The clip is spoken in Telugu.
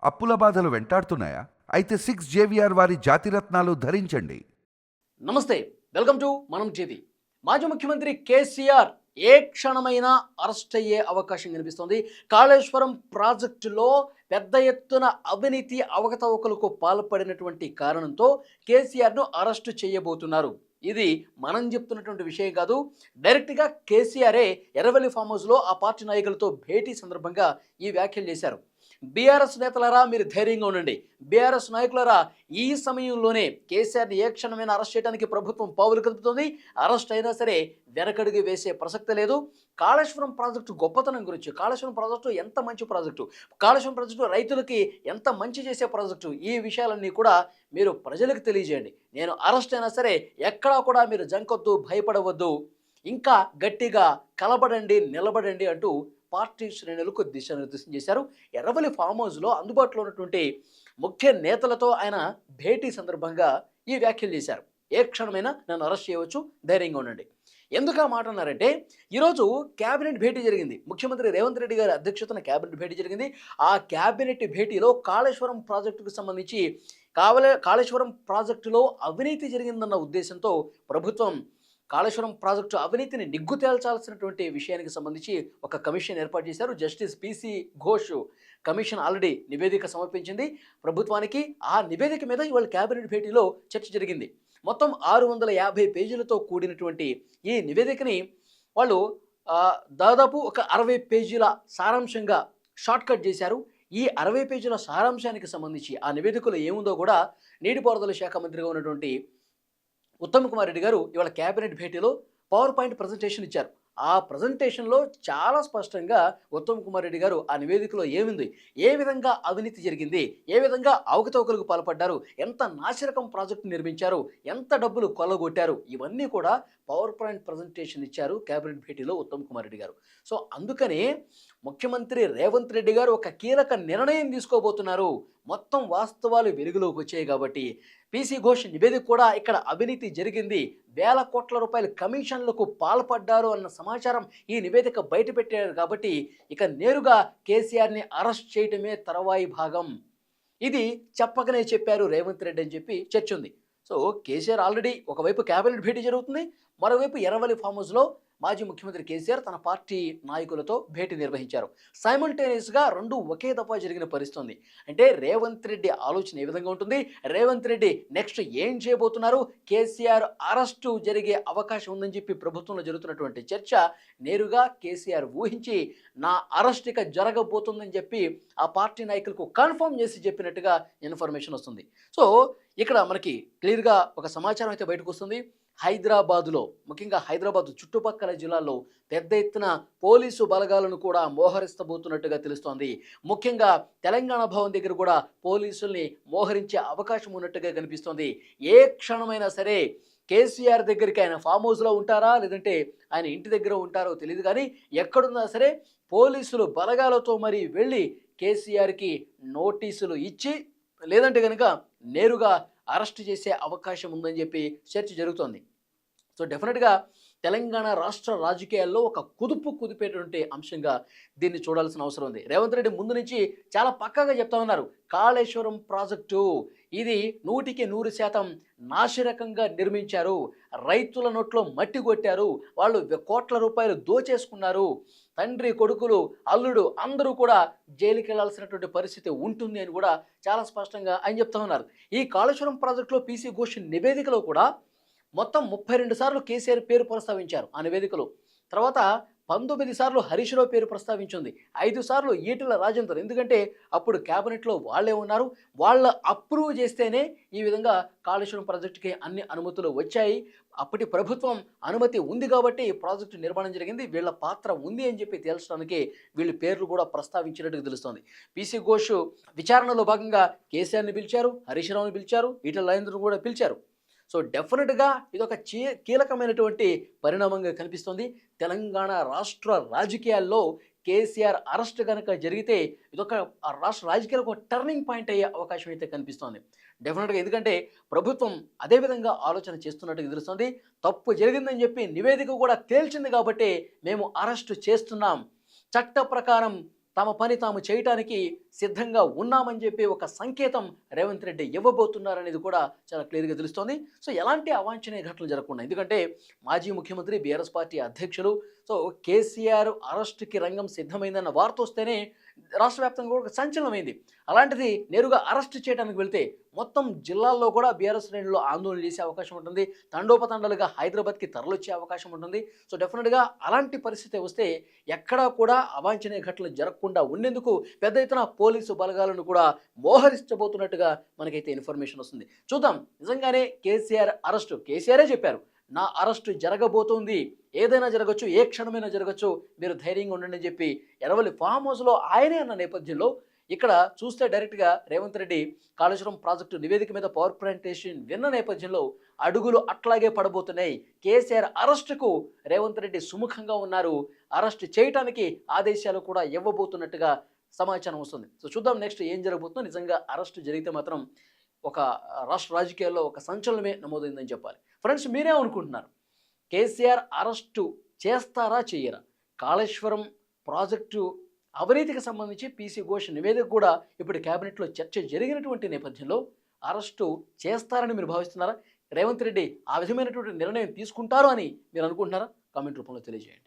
అప్పుల బాధలు వెంటాడుతున్నాయా? అయితే 6 జేవిఆర్ వారి జాతిరత్నాలు ధరించండి. నమస్తే, వెల్కమ్ టు మనం టీవీ. మాజీ ముఖ్యమంత్రి కేసీఆర్ ఏ క్షణమైనా అరెస్ట్ అయ్యే అవకాశం కనిపిస్తోంది. కాళేశ్వరం ప్రాజెక్టులో పెద్ద ఎత్తున అవినీతి అవకతవకలకు పాల్పడినటువంటి కారణంతో కేసీఆర్ను అరెస్టు చేయబోతున్నారు. ఇది మనం చెప్తున్నటువంటి విషయం కాదు. డైరెక్ట్గా కేసీఆరే ఎర్రవెల్లి ఫామ్ హౌస్లో ఆ పార్టీ నాయకులతో భేటీ సందర్భంగా ఈ వ్యాఖ్యలు చేశారు. బీఆర్ఎస్ నేతలారా మీరు ధైర్యంగా ఉండండి, బీఆర్ఎస్ నాయకులారా ఈ సమయంలోనే కేసీఆర్ని ఏ క్షణమైనా అరెస్ట్ చేయడానికి ప్రభుత్వం పావులు కదుపుతోంది. అరెస్ట్ అయినా సరే వెనకడుగు వేసే ప్రసక్తి లేదు. కాళేశ్వరం ప్రాజెక్టు గొప్పతనం గురించి, కాళేశ్వరం ప్రాజెక్టు ఎంత మంచి ప్రాజెక్టు, కాళేశ్వరం ప్రాజెక్టు రైతులకి ఎంత మంచి చేసే ప్రాజెక్టు, ఈ విషయాలన్నీ కూడా మీరు ప్రజలకు తెలియజేయండి. నేను అరెస్ట్ అయినా సరే ఎక్కడా కూడా మీరు జంకొద్దు, భయపడవద్దు, ఇంకా గట్టిగా కలబడండి, నిలబడండి అంటూ పార్టీ శ్రేణులకు దిశానిర్దేశం చేశారు. ఎర్రవల్లి ఫామ్ హౌస్లో అందుబాటులో ఉన్నటువంటి ముఖ్య నేతలతో ఆయన భేటీ సందర్భంగా ఈ వ్యాఖ్యలు చేశారు. ఏ క్షణమైనా నన్ను అరెస్ట్ చేయవచ్చు, ధైర్యంగా ఉండండి. ఎందుకు ఆ మాట అన్నారంటే, ఈరోజు క్యాబినెట్ భేటీ జరిగింది. ముఖ్యమంత్రి రేవంత్ రెడ్డి గారి అధ్యక్షతన క్యాబినెట్ భేటీ జరిగింది. ఆ క్యాబినెట్ భేటీలో కాళేశ్వరం ప్రాజెక్టుకు సంబంధించి కాళేశ్వరం ప్రాజెక్టులో అవినీతి జరిగిందన్న ఉద్దేశంతో ప్రభుత్వం కాళేశ్వరం ప్రాజెక్టు అవినీతిని నిగ్గు తేల్చాల్సినటువంటి విషయానికి సంబంధించి ఒక కమిషన్ ఏర్పాటు చేశారు. Justice PC Ghosh commission already నివేదిక సమర్పించింది ప్రభుత్వానికి. ఆ నివేదిక మీద ఇవాళ క్యాబినెట్ భేటీలో చర్చ జరిగింది. మొత్తం 650 పేజీలతో కూడినటువంటి ఈ నివేదికని వాళ్ళు దాదాపు ఒక 60 పేజీల సారాంశంగా షార్ట్కట్ చేశారు. ఈ 60 పేజీల సారాంశానికి సంబంధించి ఆ నివేదికలో ఏముందో కూడా నీటిపారుదల శాఖ మంత్రిగా ఉన్నటువంటి ఉత్తమ్ కుమార్ రెడ్డి గారు ఇవాళ క్యాబినెట్ భేటీలో పవర్ పాయింట్ ప్రజెంటేషన్ ఇచ్చారు. ఆ ప్రజెంటేషన్లో చాలా స్పష్టంగా ఉత్తమ్ కుమార్ రెడ్డి గారు ఆ నివేదికలో ఏముంది, ఏ విధంగా అవినీతి జరిగింది, ఏ విధంగా అవకతవకలకు పాల్పడ్డారు, ఎంత నాసిరకం ప్రాజెక్టు నిర్మించారు, ఎంత డబ్బులు కొల్లగొట్టారు, ఇవన్నీ కూడా పవర్ పాయింట్ ప్రజెంటేషన్ ఇచ్చారు క్యాబినెట్ భేటీలో ఉత్తమ్ కుమార్ రెడ్డి గారు. సో అందుకని ముఖ్యమంత్రి రేవంత్ రెడ్డి గారు ఒక కీలక నిర్ణయం తీసుకోబోతున్నారు. మొత్తం వాస్తవాలు వెలుగులోకి వచ్చాయి కాబట్టి పిసి ఘోష్ నివేదిక కూడా ఇక్కడ అవినీతి జరిగింది, వేల కోట్ల రూపాయల కమిషన్లకు పాల్పడ్డారు అన్న సమాచారం ఈ నివేదిక బయటపెట్టారు కాబట్టి ఇక నేరుగా కేసీఆర్ని అరెస్ట్ చేయటమే తర్వాయి భాగం. ఇది చెప్పకనే చెప్పారు రేవంత్ రెడ్డి అని చెప్పి చర్చ ఉంది. సో కేసీఆర్ ఆల్రెడీ ఒకవైపు క్యాబినెట్ భేటీ జరుగుతుంది, మరోవైపు ఎర్రవల్లి ఫామ్ హౌస్లో మాజీ ముఖ్యమంత్రి కేసీఆర్ తన పార్టీ నాయకులతో భేటీ నిర్వహించారు. సైమల్టేనియస్గా రెండు ఒకే దఫా జరిగిన పరిస్థితి ఉంది. అంటే రేవంత్ రెడ్డి ఆలోచన ఏ విధంగా ఉంటుంది, రేవంత్ రెడ్డి నెక్స్ట్ ఏం చేయబోతున్నారు, కేసీఆర్ అరెస్టు జరిగే అవకాశం ఉందని చెప్పి ప్రభుత్వంలో జరుగుతున్నటువంటి చర్చ నేరుగా కేసీఆర్ ఊహించి నా అరెస్ట్ ఇక జరగబోతుందని చెప్పి ఆ పార్టీ నాయకులకు కన్ఫర్మ్ చేసి చెప్పినట్టుగా ఇన్ఫర్మేషన్ వస్తుంది. సో ఇక్కడ మనకి క్లియర్గా ఒక సమాచారం అయితే బయటకు వస్తుంది. హైదరాబాదులో, ముఖ్యంగా హైదరాబాద్ చుట్టుపక్కల జిల్లాల్లో పెద్ద ఎత్తున పోలీసు బలగాలను కూడా మోహరిస్తబోతున్నట్టుగా తెలుస్తోంది. ముఖ్యంగా తెలంగాణ భవన్ దగ్గర కూడా పోలీసుల్ని మోహరించే అవకాశం ఉన్నట్టుగా కనిపిస్తోంది. ఏ క్షణమైనా సరే కేసీఆర్ దగ్గరికి ఆయన ఫామ్ హౌస్లో ఉంటారా లేదంటే ఆయన ఇంటి దగ్గర ఉంటారో తెలియదు, కానీ ఎక్కడున్నా సరే పోలీసులు బలగాలతో మరి వెళ్ళి కేసీఆర్కి నోటీసులు ఇచ్చి లేదంటే కనుక నేరుగా అరెస్ట్ చేసే అవకాశం ఉందని చెప్పి చర్చ జరుగుతోంది. సో డెఫినెట్గా తెలంగాణ రాష్ట్ర రాజకీయాల్లో ఒక కుదిపేటువంటి అంశంగా దీన్ని చూడాల్సిన అవసరం ఉంది. రేవంత్ రెడ్డి ముందు నుంచి చాలా పక్కాగా చెప్తా ఉన్నారు, కాళేశ్వరం ప్రాజెక్టు ఇది 100% నాసిరకంగా నిర్మించారు, రైతుల నోట్లో మట్టి కొట్టారు, వాళ్ళు కోట్ల రూపాయలు దోచేసుకున్నారు, తండ్రి కొడుకులు అల్లుడు అందరూ కూడా జైలుకి వెళ్లాల్సినటువంటి పరిస్థితి ఉంటుంది అని కూడా చాలా స్పష్టంగా ఆయన చెప్తా ఉన్నారు. ఈ కాళేశ్వరం ప్రాజెక్టులో పిసి ఘోష్ నివేదికలో కూడా మొత్తం 32 సార్లు కేసీఆర్ పేరు ప్రస్తావించారు ఆ నివేదికలో. తర్వాత 19 సార్లు హరీష్ రావు పేరు ప్రస్తావించింది, 5 సార్లు ఈటెల రాజేందర్. ఎందుకంటే అప్పుడు క్యాబినెట్లో వాళ్ళే ఉన్నారు, వాళ్ళ అప్రూవ్ చేస్తేనే ఈ విధంగా కాళేశ్వరం ప్రాజెక్టుకి అన్ని అనుమతులు వచ్చాయి. అప్పటి ప్రభుత్వం అనుమతి ఉంది కాబట్టి ఈ ప్రాజెక్టు నిర్మాణం జరిగింది, వీళ్ళ పాత్ర ఉంది అని చెప్పి తేల్చడానికి వీళ్ళ పేర్లు కూడా ప్రస్తావించినట్టుగా తెలుస్తోంది. పిసి ఘోష్ విచారణలో భాగంగా కేసీఆర్ని పిలిచారు, హరీష్ రావుని పిలిచారు, ఈటెల రాజేందర్ను కూడా పిలిచారు. సో డెఫినెట్గా ఇదొక కీలకమైనటువంటి పరిణామంగా కనిపిస్తుంది. తెలంగాణ రాష్ట్ర రాజకీయాల్లో కేసీఆర్ అరెస్ట్ కనుక జరిగితే ఇదొక రాష్ట్ర రాజకీయాలకు ఒక టర్నింగ్ పాయింట్ అయ్యే అవకాశం అయితే కనిపిస్తోంది డెఫినెట్గా. ఎందుకంటే ప్రభుత్వం అదేవిధంగా ఆలోచన చేస్తున్నట్టుగా తెలుస్తుంది. తప్పు జరిగిందని చెప్పి నివేదిక కూడా తేల్చింది కాబట్టి మేము అరెస్టు చేస్తున్నాం, చట్ట ప్రకారం తమ పని తాము చేయటానికి సిద్ధంగా ఉన్నామని చెప్పి ఒక సంకేతం రేవంత్ రెడ్డి ఇవ్వబోతున్నారనేది కూడా చాలా క్లియర్గా తెలుస్తోంది. సో ఎలాంటి అవాంఛనీయ ఘటనలు జరగకుండా, ఎందుకంటే మాజీ ముఖ్యమంత్రి బీఆర్ఎస్ పార్టీ అధ్యక్షులు సో కేసీఆర్ అరెస్ట్కి రంగం సిద్ధమైందన్న వార్త వస్తేనే రాష్ట్ర వ్యాప్తంగా కూడా ఒక సంచలనమైంది. అలాంటిది నేరుగా అరెస్ట్ చేయడానికి వెళ్తే మొత్తం జిల్లాల్లో కూడా బీఆర్ఎస్ శ్రేణులు ఆందోళన చేసే అవకాశం ఉంటుంది. తండోపతండాలుగా హైదరాబాద్కి తరలిచ్చే అవకాశం ఉంటుంది. సో డెఫినెట్గా అలాంటి పరిస్థితి వస్తే ఎక్కడా కూడా అవాంఛనీయ ఘటనలు జరగకుండా ఉండేందుకు పెద్ద ఎత్తున పోలీసు బలగాలను కూడా మోహరించబోతున్నట్టుగా మనకైతే ఇన్ఫర్మేషన్ వస్తుంది. చూద్దాం, నిజంగానే కేసీఆర్ అరెస్టు, కేసీఆరే చెప్పారు నా అరెస్టు జరగబోతోంది, ఏదైనా జరగచ్చు, ఏ క్షణమైనా జరగచ్చు, మీరు ధైర్యంగా ఉండండి అని చెప్పి ఎరవల్లి ఫామ్ హౌస్లో ఆయనే అన్న నేపథ్యంలో ఇక్కడ చూస్తే డైరెక్ట్గా రేవంత్ రెడ్డి కాళేశ్వరం ప్రాజెక్టు నివేదిక మీద పవర్ ప్రజెంటేషన్ విన్న నేపథ్యంలో అడుగులు అట్లాగే పడబోతున్నాయి. కేసీఆర్ అరెస్టుకు రేవంత్ రెడ్డి సుముఖంగా ఉన్నారు. అరెస్ట్ చేయటానికి ఆదేశాలు కూడా ఇవ్వబోతున్నట్టుగా సమాచారం వస్తుంది. సో చూద్దాం నెక్స్ట్ ఏం జరగబోతుందో. నిజంగా అరెస్టు జరిగితే మాత్రం ఒక రాష్ట్ర రాజకీయాల్లో ఒక సంచలనమే నమోదైందని చెప్పాలి. ఫ్రెండ్స్, మీరేమనుకుంటున్నారు? కేసీఆర్ అరెస్టు చేస్తారా చెయ్యరా? కాళేశ్వరం ప్రాజెక్టు అవినీతికి సంబంధించి పీసీ ఘోష్ నివేదిక కూడా ఇప్పుడు కేబినెట్లో చర్చ జరిగినటువంటి నేపథ్యంలో అరెస్టు చేస్తారని మీరు భావిస్తున్నారా? రేవంత్ రెడ్డి ఆ విధమైనటువంటి నిర్ణయం తీసుకుంటారు అని మీరు అనుకుంటున్నారా? కామెంట్ రూపంలో తెలియజేయండి.